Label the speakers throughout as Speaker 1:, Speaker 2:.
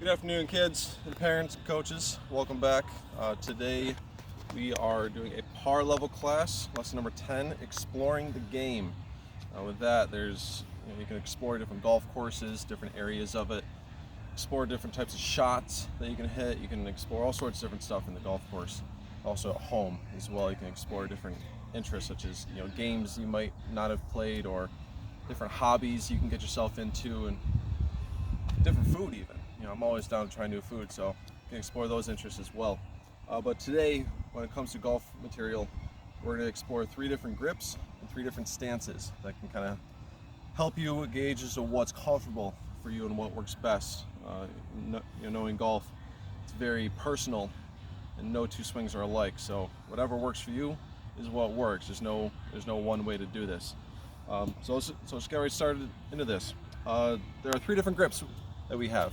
Speaker 1: Good afternoon, kids and parents and coaches. Welcome back. Today we are doing a par level class, lesson number 10, exploring the game. With that, you can explore different golf courses, different areas of it, explore different types of shots that you can hit. You can explore all sorts of different stuff in the golf course. Also at home as well, you can explore different interests such as games you might not have played or different hobbies you can get yourself into, and different food even. I'm always down to try new food, so you can explore those interests as well. But today, when it comes to golf material, we're going to explore 3 different grips and 3 different stances that can kind of help you gauge as to what's comfortable for you and what works best. Knowing golf, it's very personal, and no 2 swings are alike. So whatever works for you is what works. There's no one way to do this. So let's get right started into this. There are 3 different grips that we have.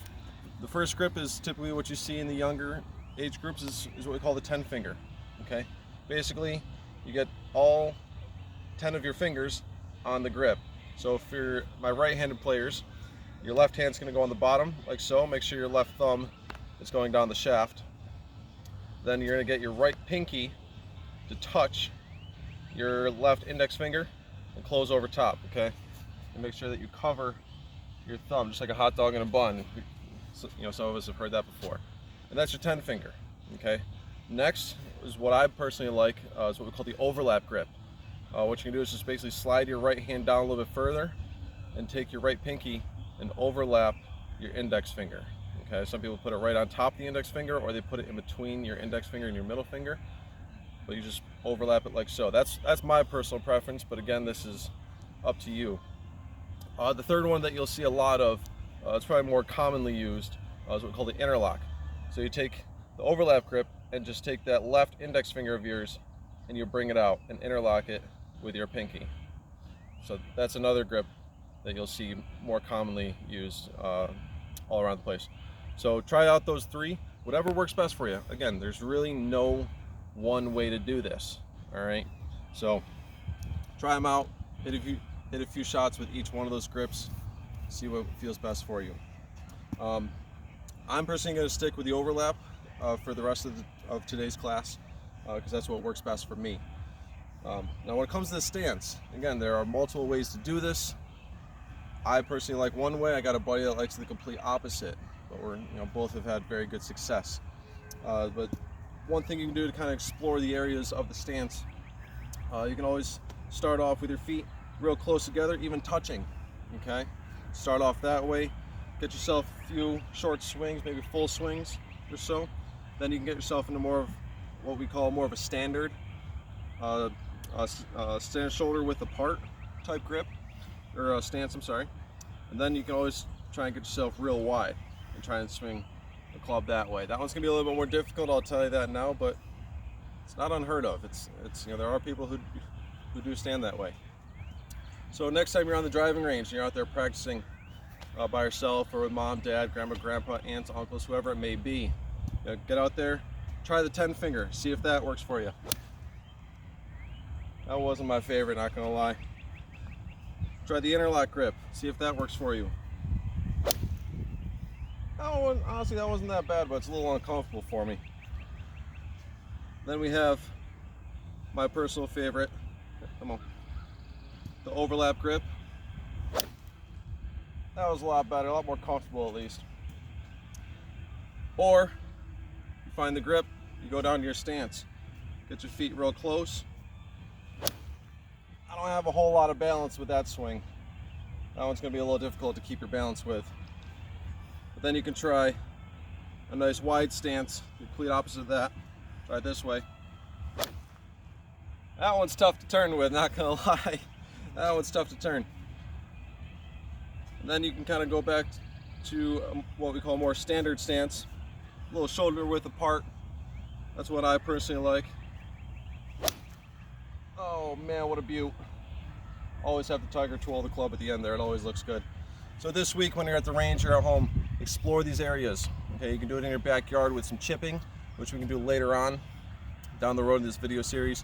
Speaker 1: The first grip is typically what you see in the younger age groups is what we call the 10 finger. Okay, basically you get all 10 of your fingers on the grip. So for my right-handed players, your left hand's going to go on the bottom like so. Make sure your left thumb is going down the shaft. Then you're going to get your right pinky to touch your left index finger and close over top. Okay, and make sure that you cover your thumb just like a hot dog in a bun. Some of us have heard that before. And that's your 10 finger. Okay. Next is what I personally like, is what we call the overlap grip. What you can do is just basically slide your right hand down a little bit further and take your right pinky and overlap your index finger. Okay. Some people put it right on top of the index finger, or they put it in between your index finger and your middle finger. But you just overlap it like so. That's my personal preference, but again, this is up to you. The third one that you'll see a lot of, it's probably more commonly used, is what we call the interlock. So you take the overlap grip and just take that left index finger of yours and you bring it out and interlock it with your pinky. So that's another grip that you'll see more commonly used all around the place. So try out those 3, whatever works best for you. Again, there's really no one way to do this. All right, so try them out, hit a few shots with each one of those grips, see what feels best for you. I'm personally going to stick with the overlap for the rest of today's class because that's what works best for me. Now when it comes to the stance, again, there are multiple ways to do this. I personally like one way. I got a buddy that likes the complete opposite, but we're both have had very good success. But one thing you can do to kind of explore the areas of the stance, you can always start off with your feet real close together, even touching. Okay, start off that way, get yourself a few short swings, maybe full swings or so. Then you can get yourself into more of what we call more of a standard stand shoulder width apart type grip, or stance, I'm sorry. And then you can always try and get yourself real wide and try and swing the club that way. That one's gonna be a little bit more difficult, I'll tell you that now, but it's not unheard of. It's there are people who do stand that way. So next time you're on the driving range, you're out there practicing by yourself or with mom, dad, grandma, grandpa, aunts, uncles, whoever it may be, get out there, try the 10 finger, see if that works for you. That wasn't my favorite, not gonna lie. Try the interlock grip, see if that works for you. Honestly, that wasn't that bad, but it's a little uncomfortable for me. Then we have my personal favorite, come on, the overlap grip. That was a lot better, a lot more comfortable at least. Or you find the grip, you go down to your stance, get your feet real close. I don't have a whole lot of balance with that swing. That one's going to be a little difficult to keep your balance with. But then you can try a nice wide stance, the complete opposite of that. Try it this way. That one's tough to turn with, not going to lie. That one's tough to turn. And then you can kind of go back to what we call more standard stance, a little shoulder width apart. That's what I personally like. Oh man, what a beaut. Always have the tiger twirl the club at the end there, it always looks good. So this week when you're at the range or at home, explore these areas. Okay, you can do it in your backyard with some chipping, which we can do later on down the road in this video series.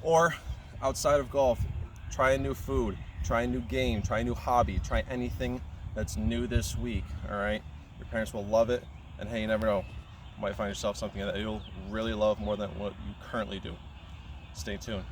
Speaker 1: Or outside of golf, try a new food, try a new game, try a new hobby, try anything that's new this week, all right? Your parents will love it, and hey, you never know, you might find yourself something that you'll really love more than what you currently do. Stay tuned.